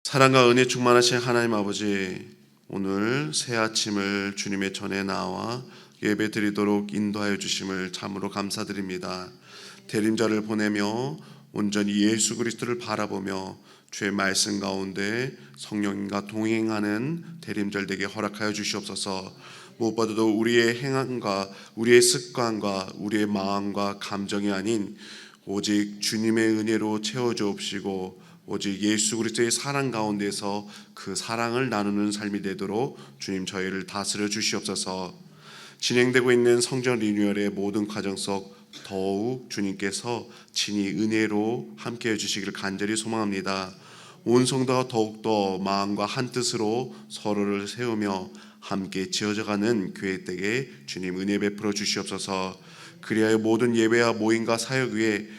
사랑과 은혜 충만하신 하나님 아버지, 오늘 새 아침을 주님의 전에 나와 예배 드리도록 인도하여 주심을 참으로 감사드립니다. 대림자를 보내며 온전히 예수 그리스도를 바라보며 주의 말씀 가운데 성령님과 동행하는 대림절 되게 허락하여 주시옵소서. 무엇보다도 우리의 행함과 우리의 습관과 우리의 마음과 감정이 아닌 오직 주님의 은혜로 채워주옵시고 오직 예수 그리스도의 사랑 가운데서 그 사랑을 나누는 삶이 되도록 주님 저희를 다스려 주시옵소서. 진행되고 있는 성전 리뉴얼의 모든 과정 속 더욱 주님께서 친히 은혜로 함께해 주시기를 간절히 소망합니다. 온 성도가 더욱더 마음과 한뜻으로 서로를 세우며 함께 지어져가는 교회 때에 주님 은혜 베풀어 주시옵소서. 그리하여 모든 예배와 모임과 사역 위에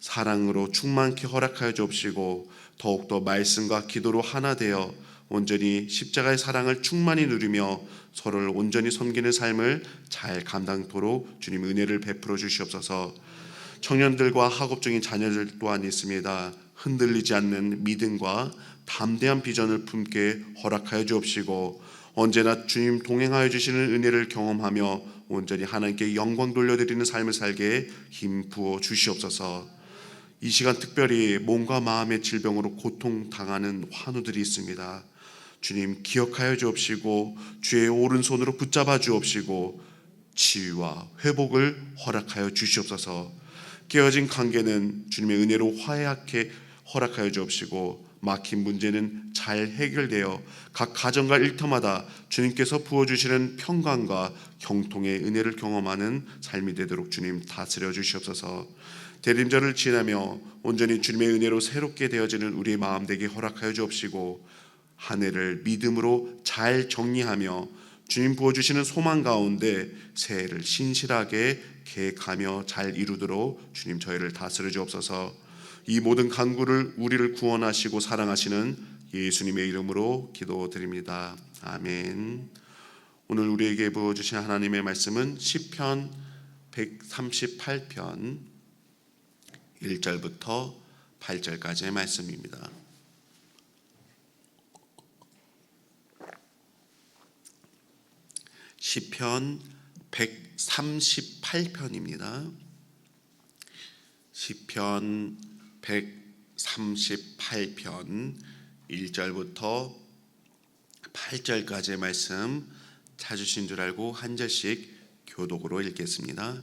사랑으로 충만케 허락하여 주옵시고 더욱더 말씀과 기도로 하나 되어 온전히 십자가의 사랑을 충만히 누리며 서로를 온전히 섬기는 삶을 잘 감당토록 주님 은혜를 베풀어 주시옵소서. 청년들과 학업 중인 자녀들 또한 있습니다. 흔들리지 않는 믿음과 담대한 비전을 품게 허락하여 주옵시고 언제나 주님 동행하여 주시는 은혜를 경험하며 온전히 하나님께 영광 돌려드리는 삶을 살게 힘 부어 주시옵소서. 이 시간 특별히 몸과 마음의 질병으로 고통당하는 환우들이 있습니다. 주님 기억하여 주옵시고 주의 오른손으로 붙잡아 주옵시고 치유와 회복을 허락하여 주시옵소서. 깨어진 관계는 주님의 은혜로 화해하게 허락하여 주옵시고 막힌 문제는 잘 해결되어 각 가정과 일터마다 주님께서 부어주시는 평강과 형통의 은혜를 경험하는 삶이 되도록 주님 다스려 주시옵소서. 대림절을 지나며 온전히 주님의 은혜로 새롭게 되어지는 우리의 마음 되게 허락하여 주옵시고 한 해를 믿음으로 잘 정리하며 주님 부어주시는 소망 가운데 새해를 신실하게 계획하며 잘 이루도록 주님 저희를 다스려 주옵소서. 이 모든 간구를 우리를 구원하시고 사랑하시는 예수님의 이름으로 기도드립니다. 아멘. 오늘 우리에게 부어주신 하나님의 말씀은 시편 138편 1절부터 8절까지의 말씀입니다. 시편 138편입니다. 시편 138편 1절부터 8절까지의 말씀 찾으신 줄 알고 한 절씩 교독으로 읽겠습니다.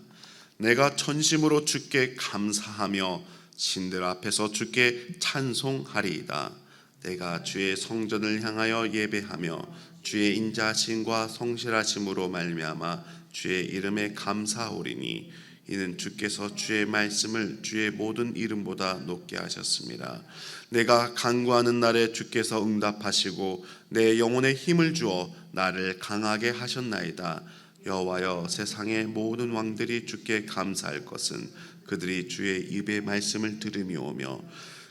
내가 전심으로 주께 감사하며 신들 앞에서 주께 찬송하리이다. 내가 주의 성전을 향하여 예배하며 주의 인자하심과 성실하심으로 말미암아 주의 이름에 감사하오리니 이는 주께서 주의 말씀을 주의 모든 이름보다 높게 하셨습니다. 내가 간구하는 날에 주께서 응답하시고 내 영혼에 힘을 주어 나를 강하게 하셨나이다. 여호와여, 세상의 모든 왕들이 주께 감사할 것은 그들이 주의 입의 말씀을 들으며오며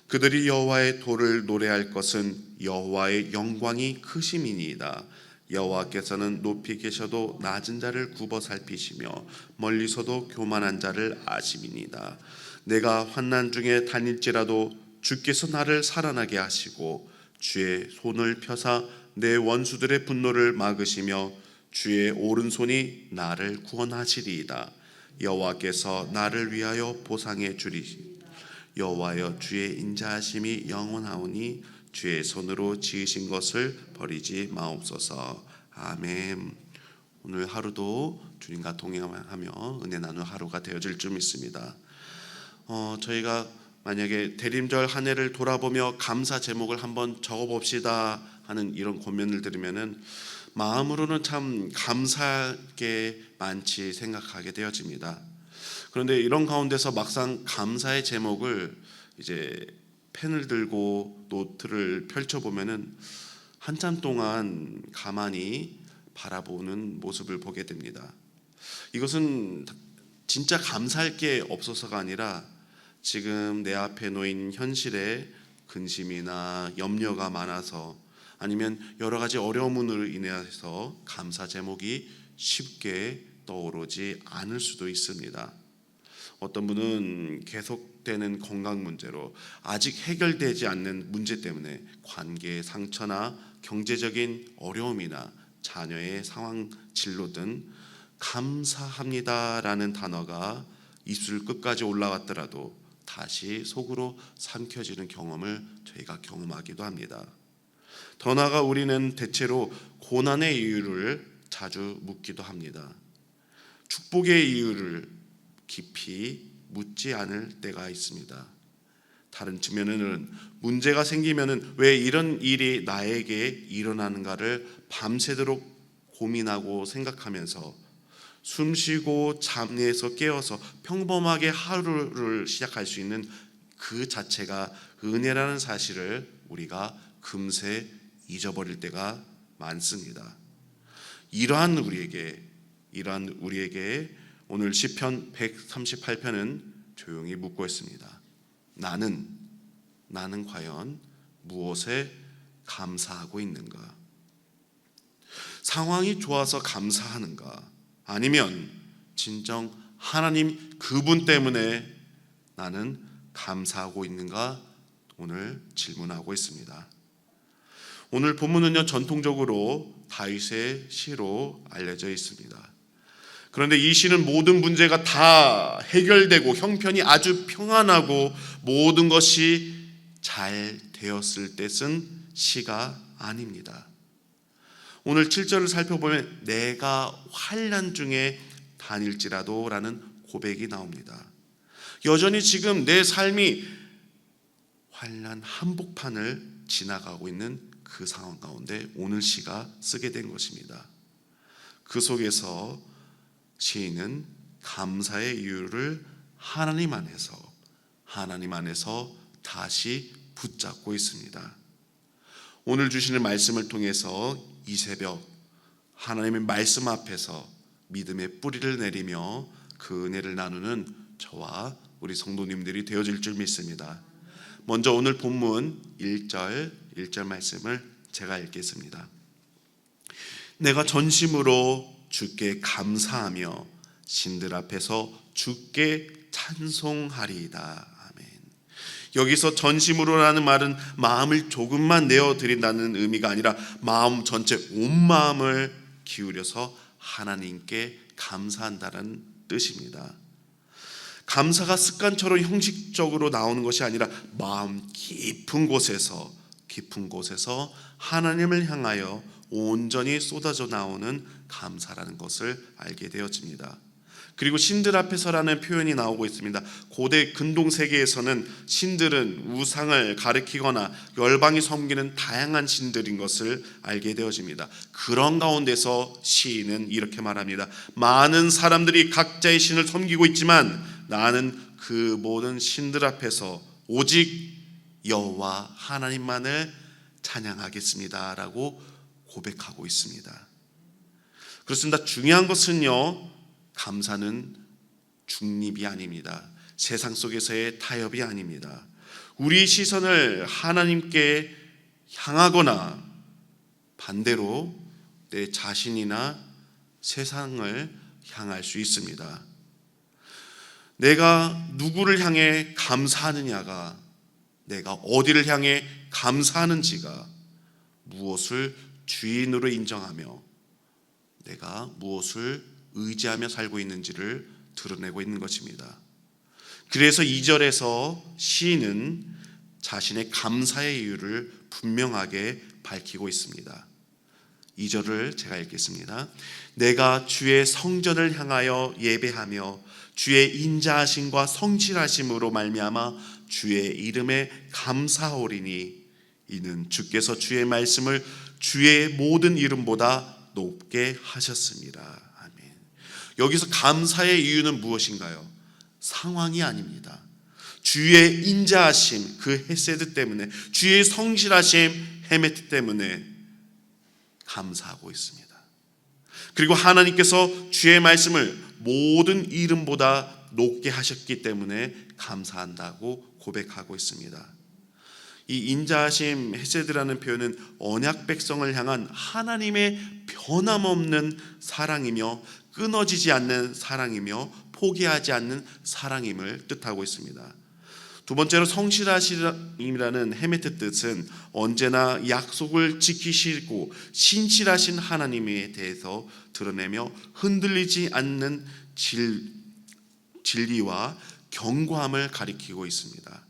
그들이 여호와의 도를 노래할 것은 여호와의 영광이 크심이니이다. 여호와께서는 높이 계셔도 낮은 자를 굽어 살피시며 멀리서도 교만한 자를 아심이니이다. 내가 환난 중에 다닐지라도 주께서 나를 살아나게 하시고 주의 손을 펴사 내 원수들의 분노를 막으시며 주의 오른손이 나를 구원하시리이다. 여호와께서 나를 위하여 보상해 주리시. 여호와여, 주의 인자하심이 영원하오니 주의 손으로 지으신 것을 버리지 마옵소서. 아멘. 오늘 하루도 주님과 동행하며 은혜 나누는 하루가 되어질 줄 믿습니다. 저희가 만약에 대림절 한 해를 돌아보며 감사 제목을 한번 적어봅시다 하는 이런 권면을 들으면은 마음으로는 참 감사할 게 많지 생각하게 되어집니다. 그런데 이런 가운데서 막상 감사의 제목을 이제 펜을 들고 노트를 펼쳐보면은 한참 동안 가만히 바라보는 모습을 보게 됩니다. 이것은 진짜 감사할 게 없어서가 아니라 지금 내 앞에 놓인 현실에 근심이나 염려가 많아서 아니면 여러 가지 어려움으로 인해서 감사 제목이 쉽게 떠오르지 않을 수도 있습니다. 어떤 분은 계속되는 건강 문제로 아직 해결되지 않는 문제 때문에 관계의 상처나 경제적인 어려움이나 자녀의 상황 진로 등 감사합니다라는 단어가 입술 끝까지 올라왔더라도 다시 속으로 삼켜지는 경험을 저희가 경험하기도 합니다. 더 나아가 우리는 대체로 고난의 이유를 자주 묻기도 합니다. 축복의 이유를 깊이 묻지 않을 때가 있습니다. 다른 측면에는 문제가 생기면은 왜 이런 일이 나에게 일어나는가를 밤새도록 고민하고 생각하면서 숨쉬고 잠에서 깨어서 평범하게 하루를 시작할 수 있는 그 자체가 은혜라는 사실을 우리가 금세 잊어버릴 때가 많습니다. 이러한 우리에게 오늘 시편 138편은 조용히 묻고 있습니다. 나는 과연 무엇에 감사하고 있는가? 상황이 좋아서 감사하는가? 아니면 진정 하나님 그분 때문에 나는 감사하고 있는가? 오늘 질문하고 있습니다. 오늘 본문은요, 전통적으로 다윗의 시로 알려져 있습니다. 그런데 이 시는 모든 문제가 다 해결되고 형편이 아주 평안하고 모든 것이 잘 되었을 때 쓴 시가 아닙니다. 오늘 7절을 살펴보면 내가 환난 중에 다닐지라도 라는 고백이 나옵니다. 여전히 지금 내 삶이 환난 한복판을 지나가고 있는 그 상황 가운데 오늘 시가 쓰게 된 것입니다. 그 속에서 시인은 감사의 이유를 하나님 안에서 다시 붙잡고 있습니다. 오늘 주시는 말씀을 통해서 이 새벽 하나님의 말씀 앞에서 믿음의 뿌리를 내리며 그 은혜를 나누는 저와 우리 성도님들이 되어질 줄 믿습니다. 먼저 오늘 본문 1절 말씀을 제가 읽겠습니다. 내가 전심으로 주께 감사하며 신들 앞에서 주께 찬송하리이다. 아멘. 여기서 전심으로라는 말은 마음을 조금만 내어드린다는 의미가 아니라 마음 전체 온 마음을 기울여서 하나님께 감사한다는 뜻입니다. 감사가 습관처럼 형식적으로 나오는 것이 아니라 마음 깊은 곳에서 하나님을 향하여 온전히 쏟아져 나오는 감사라는 것을 알게 되어집니다. 그리고 신들 앞에서라는 표현이 나오고 있습니다. 고대 근동 세계에서는 신들은 우상을 가리키거나 열방이 섬기는 다양한 신들인 것을 알게 되어집니다. 그런 가운데서 시인은 이렇게 말합니다. 많은 사람들이 각자의 신을 섬기고 있지만 나는 그 모든 신들 앞에서 오직 여호와 하나님만을 찬양하겠습니다 라고 고백하고 있습니다. 그렇습니다. 중요한 것은요, 감사는 중립이 아닙니다. 세상 속에서의 타협이 아닙니다. 우리 시선을 하나님께 향하거나 반대로 내 자신이나 세상을 향할 수 있습니다. 내가 누구를 향해 감사하느냐가, 내가 어디를 향해 감사하는지가 무엇을 주인으로 인정하며 내가 무엇을 의지하며 살고 있는지를 드러내고 있는 것입니다. 그래서 2절에서 시인은 자신의 감사의 이유를 분명하게 밝히고 있습니다. 2절을 제가 읽겠습니다. 내가 주의 성전을 향하여 예배하며 주의 인자하심과 성실하심으로 말미암아 주의 이름에 감사하오리니 이는 주께서 주의 말씀을 주의 모든 이름보다 높게 하셨습니다. 아멘. 여기서 감사의 이유는 무엇인가요? 상황이 아닙니다. 주의 인자하심, 그 헤세드 때문에, 주의 성실하심, 헤메트 때문에 감사하고 있습니다. 그리고 하나님께서 주의 말씀을 모든 이름보다 높게 하셨기 때문에 감사한다고 고백하고 있습니다. 이 인자하심 헤세드라는 표현은 언약 백성을 향한 하나님의 변함없는 사랑이며 끊어지지 않는 사랑이며 포기하지 않는 사랑임을 뜻하고 있습니다. 두 번째로 성실하심이라는 헤메트 뜻은 언제나 약속을 지키시고 신실하신 하나님에 대해서 드러내며 흔들리지 않는 진리와 견고함을 가리키고 있습니다.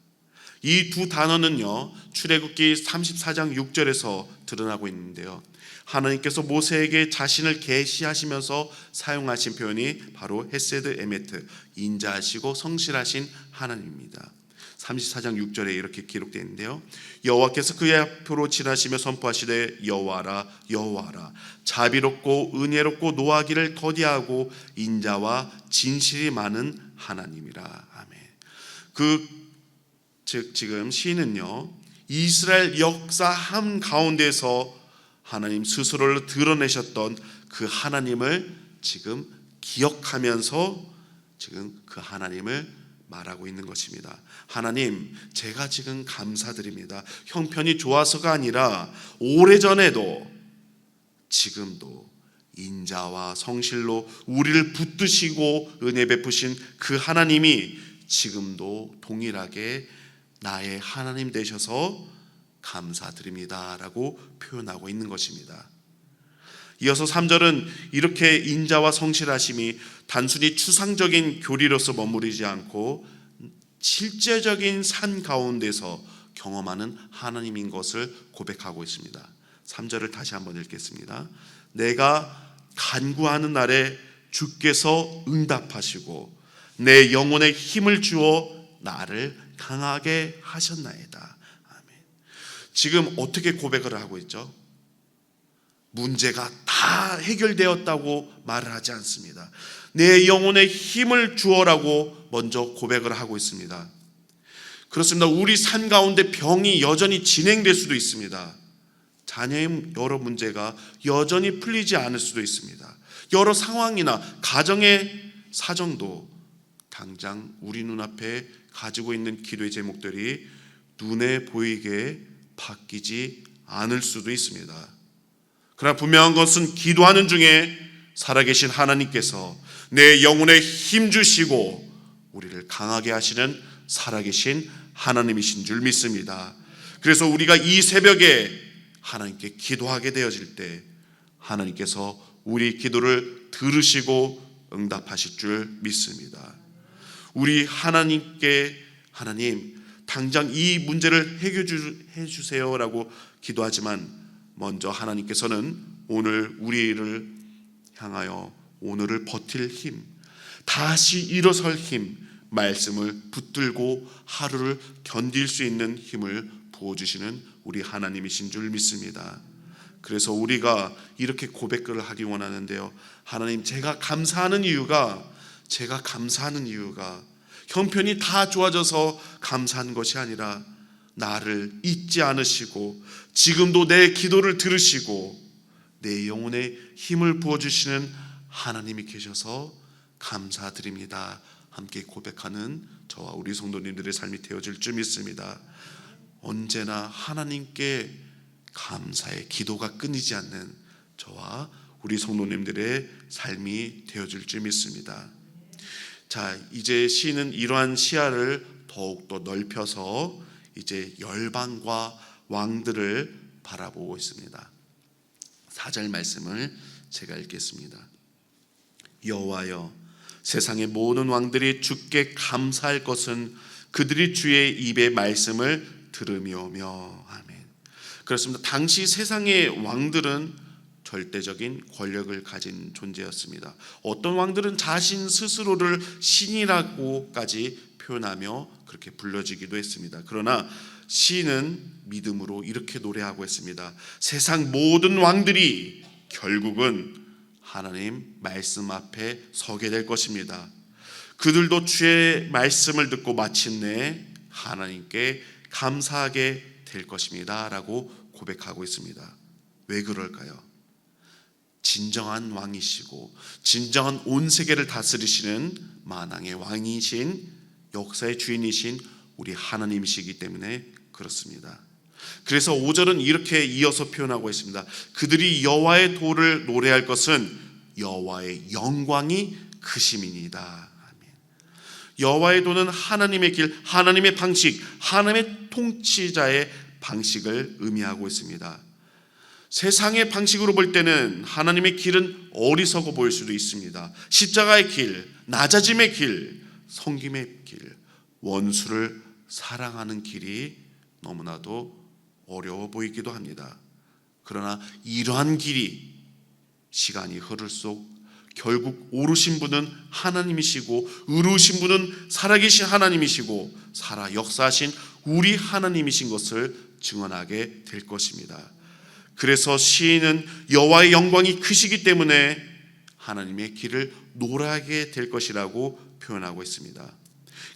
이 두 단어는요, 출애굽기 34장 6절에서 드러나고 있는데요, 하나님께서 모세에게 자신을 계시하시면서 사용하신 표현이 바로 헤세드 에메트, 인자하시고 성실하신 하나님입니다. 34장 6절에 이렇게 기록되어 있는데요, 여호와께서 그의 앞으로 지나시며 선포하시되 여호와라 여호와라, 자비롭고 은혜롭고 노하기를 더디하고 인자와 진실이 많은 하나님이라. 아멘. 즉 지금 시인은요, 이스라엘 역사 한가운데서 하나님 스스로를 드러내셨던 그 하나님을 지금 기억하면서 지금 그 하나님을 말하고 있는 것입니다. 하나님, 제가 지금 감사드립니다. 형편이 좋아서가 아니라 오래전에도 지금도 인자와 성실로 우리를 붙드시고 은혜 베푸신 그 하나님이 지금도 동일하게 나의 하나님 되셔서 감사드립니다 라고 표현하고 있는 것입니다. 이어서 3절은 이렇게 인자와 성실하심이 단순히 추상적인 교리로서 머무르지 않고 실제적인 삶 가운데서 경험하는 하나님인 것을 고백하고 있습니다. 3절을 다시 한번 읽겠습니다. 내가 간구하는 날에 주께서 응답하시고 내 영혼에 힘을 주어 나를 강하게 하셨나이다. 아멘. 지금 어떻게 고백을 하고 있죠? 문제가 다 해결되었다고 말을 하지 않습니다. 내 영혼에 힘을 주어라고 먼저 고백을 하고 있습니다. 그렇습니다. 우리 삶 가운데 병이 여전히 진행될 수도 있습니다. 자녀의 여러 문제가 여전히 풀리지 않을 수도 있습니다. 여러 상황이나 가정의 사정도 당장 우리 눈앞에 가지고 있는 기도의 제목들이 눈에 보이게 바뀌지 않을 수도 있습니다. 그러나 분명한 것은 기도하는 중에 살아계신 하나님께서 내 영혼에 힘 주시고 우리를 강하게 하시는 살아계신 하나님이신 줄 믿습니다. 그래서 우리가 이 새벽에 하나님께 기도하게 되어질 때 하나님께서 우리 기도를 들으시고 응답하실 줄 믿습니다. 우리 하나님께 하나님 당장 이 문제를 해결해 주세요라고 기도하지만 먼저 하나님께서는 오늘 우리를 향하여 오늘을 버틸 힘, 다시 일어설 힘, 말씀을 붙들고 하루를 견딜 수 있는 힘을 부어주시는 우리 하나님이신 줄 믿습니다. 그래서 우리가 이렇게 고백을 하기 원하는데요, 하나님, 제가 감사하는 이유가 형편이 다 좋아져서 감사한 것이 아니라 나를 잊지 않으시고 지금도 내 기도를 들으시고 내 영혼에 힘을 부어주시는 하나님이 계셔서 감사드립니다. 함께 고백하는 저와 우리 성도님들의 삶이 되어질 줄 믿습니다. 언제나 하나님께 감사의 기도가 끊이지 않는 저와 우리 성도님들의 삶이 되어질 줄 믿습니다. 자, 이제 시인은 이러한 시야를 더욱더 넓혀서 이제 열방과 왕들을 바라보고 있습니다. 4절 말씀을 제가 읽겠습니다. 여호와여, 세상의 모든 왕들이 주께 감사할 것은 그들이 주의 입의 말씀을 들으며며. 아멘. 그렇습니다. 당시 세상의 왕들은 절대적인 권력을 가진 존재였습니다. 어떤 왕들은 자신 스스로를 신이라고까지 표현하며 그렇게 불러지기도 했습니다. 그러나 시인은 믿음으로 이렇게 노래하고 있습니다. 세상 모든 왕들이 결국은 하나님 말씀 앞에 서게 될 것입니다. 그들도 주의 말씀을 듣고 마침내 하나님께 감사하게 될 것입니다 라고 고백하고 있습니다. 왜 그럴까요? 진정한 왕이시고 진정한 온 세계를 다스리시는 만왕의 왕이신 역사의 주인이신 우리 하나님이시기 때문에 그렇습니다. 그래서 5절은 이렇게 이어서 표현하고 있습니다. 그들이 여호와의 도를 노래할 것은 여호와의 영광이 크심이니이다. 아멘. 여호와의 도는 하나님의 길, 하나님의 방식, 하나님의 통치자의 방식을 의미하고 있습니다. 세상의 방식으로 볼 때는 하나님의 길은 어리석어 보일 수도 있습니다. 십자가의 길, 낮아짐의 길, 섬김의 길, 원수를 사랑하는 길이 너무나도 어려워 보이기도 합니다. 그러나 이러한 길이 시간이 흐를수록 결국 오르신 분은 하나님이시고 의로우신 분은 살아계신 하나님이시고 살아 역사하신 우리 하나님이신 것을 증언하게 될 것입니다. 그래서 시인은 여호와의 영광이 크시기 때문에 하나님의 길을 노래하게 될 것이라고 표현하고 있습니다.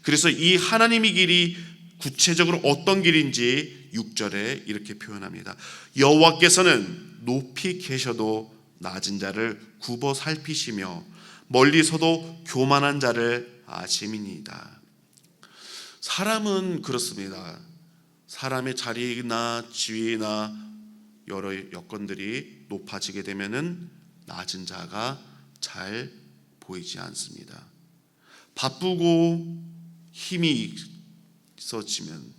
그래서 이 하나님의 길이 구체적으로 어떤 길인지 6절에 이렇게 표현합니다. 여호와께서는 높이 계셔도 낮은 자를 굽어 살피시며 멀리서도 교만한 자를 아심이니이다. 사람은 그렇습니다. 사람의 자리나 지위나 여러 여건들이 높아지게 되면은 낮은 자가 잘 보이지 않습니다. 바쁘고 힘이 있어지면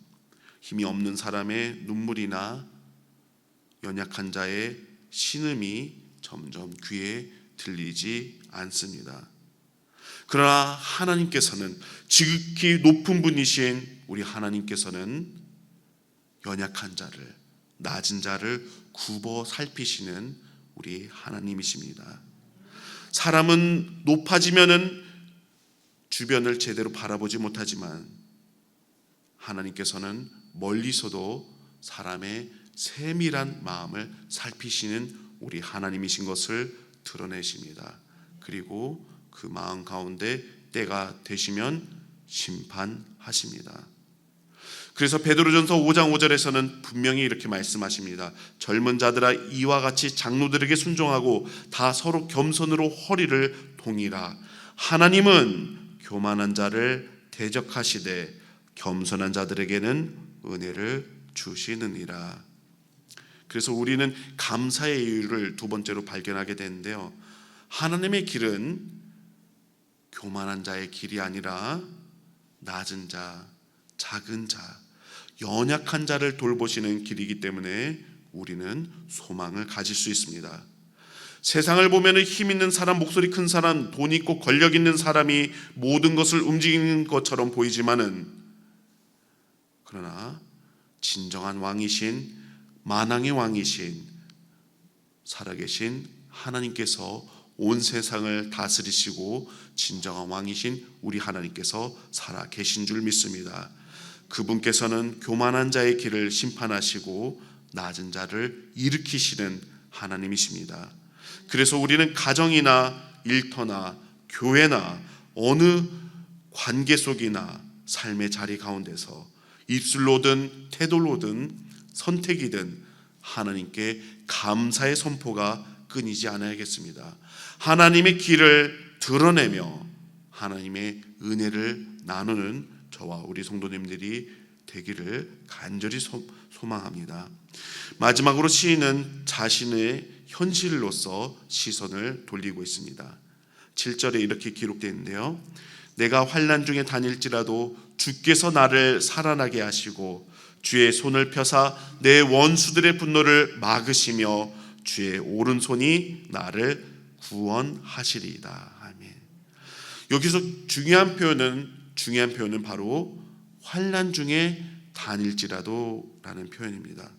힘이 없는 사람의 눈물이나 연약한 자의 신음이 점점 귀에 들리지 않습니다. 그러나 하나님께서는, 지극히 높은 분이신 우리 하나님께서는 연약한 자를, 낮은 자를 굽어 살피시는 우리 하나님이십니다. 사람은 높아지면은 주변을 제대로 바라보지 못하지만 하나님께서는 멀리서도 사람의 세밀한 마음을 살피시는 우리 하나님이신 것을 드러내십니다. 그리고 그 마음 가운데 때가 되시면 심판하십니다. 그래서 베드로전서 5장 5절에서는 분명히 이렇게 말씀하십니다. 젊은 자들아 이와 같이 장로들에게 순종하고 다 서로 겸손으로 허리를 동이라. 하나님은 교만한 자를 대적하시되 겸손한 자들에게는 은혜를 주시느니라. 그래서 우리는 감사의 이유를 두 번째로 발견하게 되는데요. 하나님의 길은 교만한 자의 길이 아니라 낮은 자, 작은 자, 연약한 자를 돌보시는 길이기 때문에 우리는 소망을 가질 수 있습니다. 세상을 보면 힘 있는 사람, 목소리 큰 사람, 돈 있고 권력 있는 사람이 모든 것을 움직이는 것처럼 보이지만은, 그러나 진정한 왕이신, 만왕의 왕이신, 살아계신 하나님께서 온 세상을 다스리시고 진정한 왕이신 우리 하나님께서 살아계신 줄 믿습니다. 그분께서는 교만한 자의 길을 심판하시고 낮은 자를 일으키시는 하나님이십니다. 그래서 우리는 가정이나 일터나 교회나 어느 관계 속이나 삶의 자리 가운데서 입술로든 태도로든 선택이든 하나님께 감사의 선포가 끊이지 않아야겠습니다. 하나님의 길을 드러내며 하나님의 은혜를 나누는 저와 우리 성도님들이 되기를 간절히 소망합니다. 마지막으로 시인은 자신의 현실로서 시선을 돌리고 있습니다. 7절에 이렇게 기록되어 있는데요. 내가 환난 중에 다닐지라도 주께서 나를 살아나게 하시고 주의 손을 펴사 내 원수들의 분노를 막으시며 주의 오른손이 나를 구원하시리이다. 아멘. 여기서 중요한 표현은 바로 환난 중에 다닐지라도 라는 표현입니다.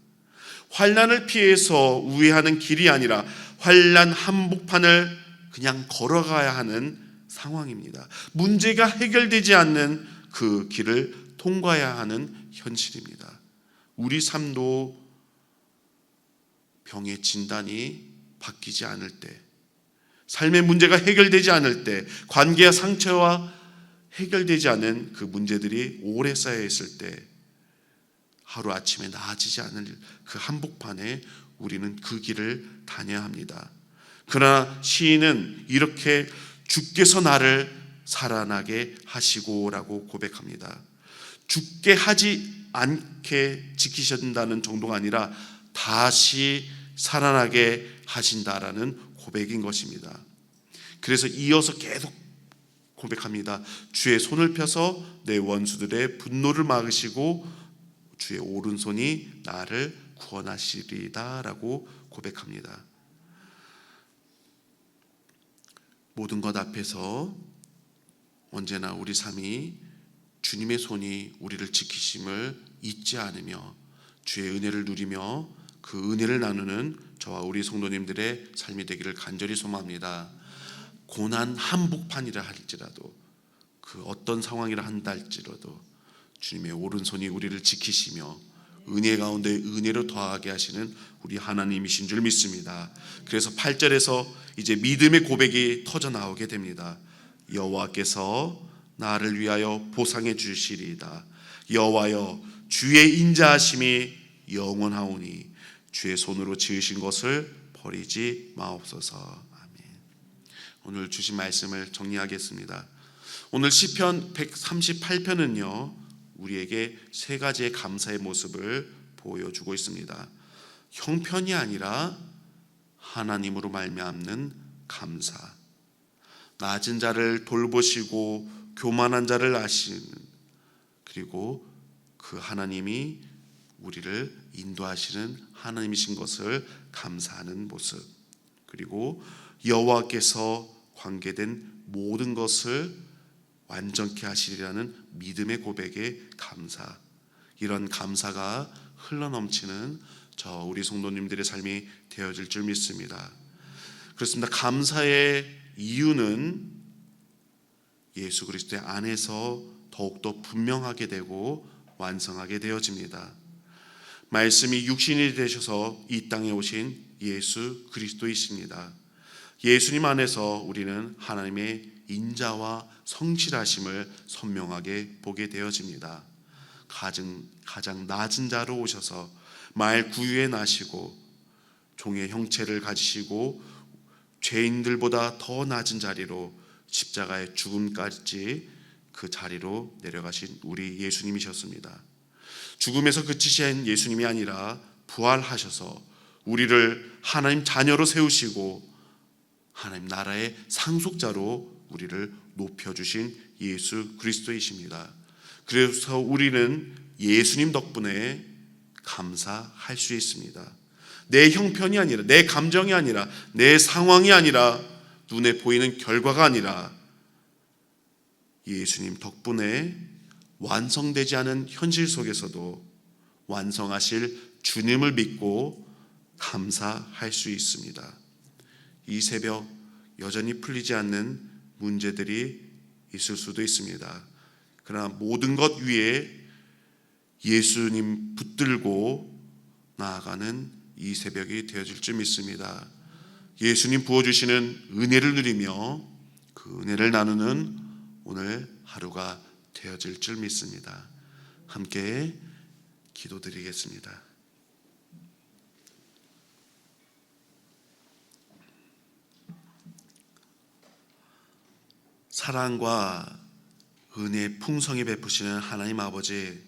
환난을 피해서 우회하는 길이 아니라 환난 한복판을 그냥 걸어가야 하는 상황입니다. 문제가 해결되지 않는 그 길을 통과해야 하는 현실입니다. 우리 삶도 병의 진단이 바뀌지 않을 때, 삶의 문제가 해결되지 않을 때, 관계와 상처와 해결되지 않은 그 문제들이 오래 쌓여 있을 때, 하루아침에 나아지지 않을 그 한복판에 우리는 그 길을 다녀야 합니다. 그러나 시인은 이렇게 주께서 나를 살아나게 하시고라고 고백합니다. 죽게 하지 않게 지키신다는 정도가 아니라 다시 살아나게 하신다라는 고백인 것입니다. 그래서 이어서 계속 고백합니다. 주의 손을 펴서 내 원수들의 분노를 막으시고 주의 오른손이 나를 구원하시리다 라고 고백합니다. 모든 것 앞에서 언제나 우리 삶이 주님의 손이 우리를 지키심을 잊지 않으며 주의 은혜를 누리며 그 은혜를 나누는 저와 우리 성도님들의 삶이 되기를 간절히 소망합니다. 고난 한복판이라 할지라도 그 어떤 상황이라 한다 할지라도 주님의 오른손이 우리를 지키시며 은혜 가운데 은혜로 더하게 하시는 우리 하나님이신 줄 믿습니다. 그래서 8절에서 이제 믿음의 고백이 터져 나오게 됩니다. 여호와께서 나를 위하여 보상해 주시리이다. 여호와여 주의 인자하심이 영원하오니 주의 손으로 지으신 것을 버리지 마옵소서. 아멘. 오늘 주신 말씀을 정리하겠습니다. 오늘 시편 138편은요 우리에게 세 가지의 감사의 모습을 보여주고 있습니다. 형편이 아니라 하나님으로 말미암는 감사, 낮은 자를 돌보시고 교만한 자를 아시는, 그리고 그 하나님이 우리를 인도하시는 하나님이신 것을 감사하는 모습, 그리고 여호와께서 관계된 모든 것을 완전케 하시리라는 믿음의 고백의 감사, 이런 감사가 흘러넘치는 저 우리 성도님들의 삶이 되어질 줄 믿습니다. 그렇습니다. 감사의 이유는 예수 그리스도의 안에서 더욱더 분명하게 되고 완성하게 되어집니다. 말씀이 육신이 되셔서 이 땅에 오신 예수 그리스도이십니다. 예수님 안에서 우리는 하나님의 인자와 성실하심을 선명하게 보게 되어집니다. 가장 낮은 자로 오셔서 말 구유에 나시고 종의 형체를 가지시고 죄인들보다 더 낮은 자리로 십자가의 죽음까지 그 자리로 내려가신 우리 예수님이셨습니다. 죽음에서 그치신 예수님이 아니라 부활하셔서 우리를 하나님 자녀로 세우시고 하나님 나라의 상속자로 우리를 높여주신 예수 그리스도이십니다. 그래서 우리는 예수님 덕분에 감사할 수 있습니다. 내 형편이 아니라, 내 감정이 아니라, 내 상황이 아니라, 눈에 보이는 결과가 아니라 예수님 덕분에 완성되지 않은 현실 속에서도 완성하실 주님을 믿고 감사할 수 있습니다. 이 새벽 여전히 풀리지 않는 문제들이 있을 수도 있습니다. 그러나 모든 것 위에 예수님 붙들고 나아가는 이 새벽이 되어질 줄 믿습니다. 예수님 부어주시는 은혜를 누리며 그 은혜를 나누는 오늘 하루가 되어질 줄 믿습니다. 함께 기도드리겠습니다. 사랑과 은혜 풍성히 베푸시는 하나님 아버지,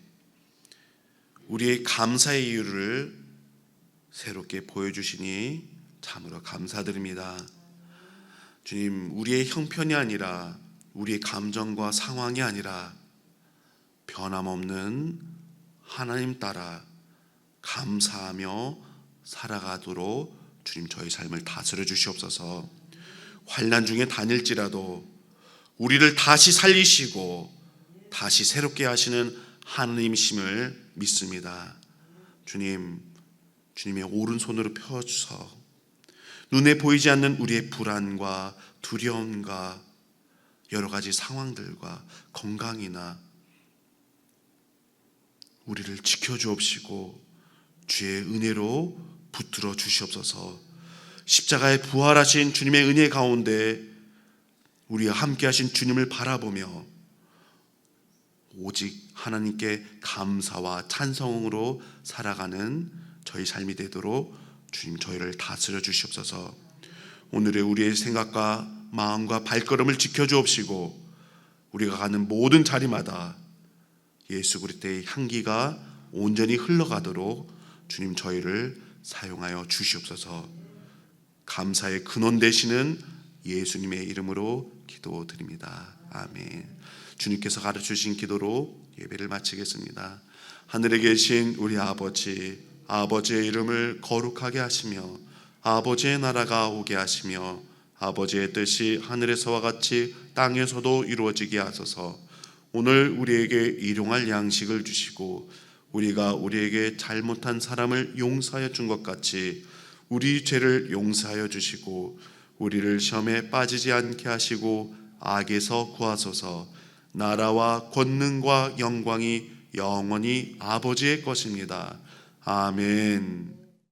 우리의 감사의 이유를 새롭게 보여주시니 참으로 감사드립니다. 주님, 우리의 형편이 아니라, 우리의 감정과 상황이 아니라 변함없는 하나님 따라 감사하며 살아가도록 주님 저희 삶을 다스려 주시옵소서. 환난 중에 다닐지라도 우리를 다시 살리시고 다시 새롭게 하시는 하나님이심을 믿습니다. 주님, 주님의 오른손으로 펴주셔서 눈에 보이지 않는 우리의 불안과 두려움과 여러 가지 상황들과 건강이나 우리를 지켜주옵시고 주의 은혜로 붙들어 주시옵소서. 십자가에 부활하신 주님의 은혜 가운데 우리와 함께 하신 주님을 바라보며 오직 하나님께 감사와 찬송으로 살아가는 저희 삶이 되도록 주님 저희를 다스려 주시옵소서. 오늘의 우리의 생각과 마음과 발걸음을 지켜주옵시고 우리가 가는 모든 자리마다 예수 그리스도의 향기가 온전히 흘러가도록 주님 저희를 사용하여 주시옵소서. 감사의 근원 되시는 예수님의 이름으로 기도드립니다. 아멘. 주님께서 가르쳐주신 기도로 예배를 마치겠습니다. 하늘에 계신 우리 아버지, 아버지의 이름을 거룩하게 하시며 아버지의 나라가 오게 하시며 아버지의 뜻이 하늘에서와 같이 땅에서도 이루어지게 하소서. 오늘 우리에게 일용할 양식을 주시고 우리가 우리에게 잘못한 사람을 용서하여 준 것 같이 우리 죄를 용서하여 주시고 우리를 시험에 빠지지 않게 하시고 악에서 구하소서. 나라와 권능과 영광이 영원히 아버지의 것입니다. 아멘.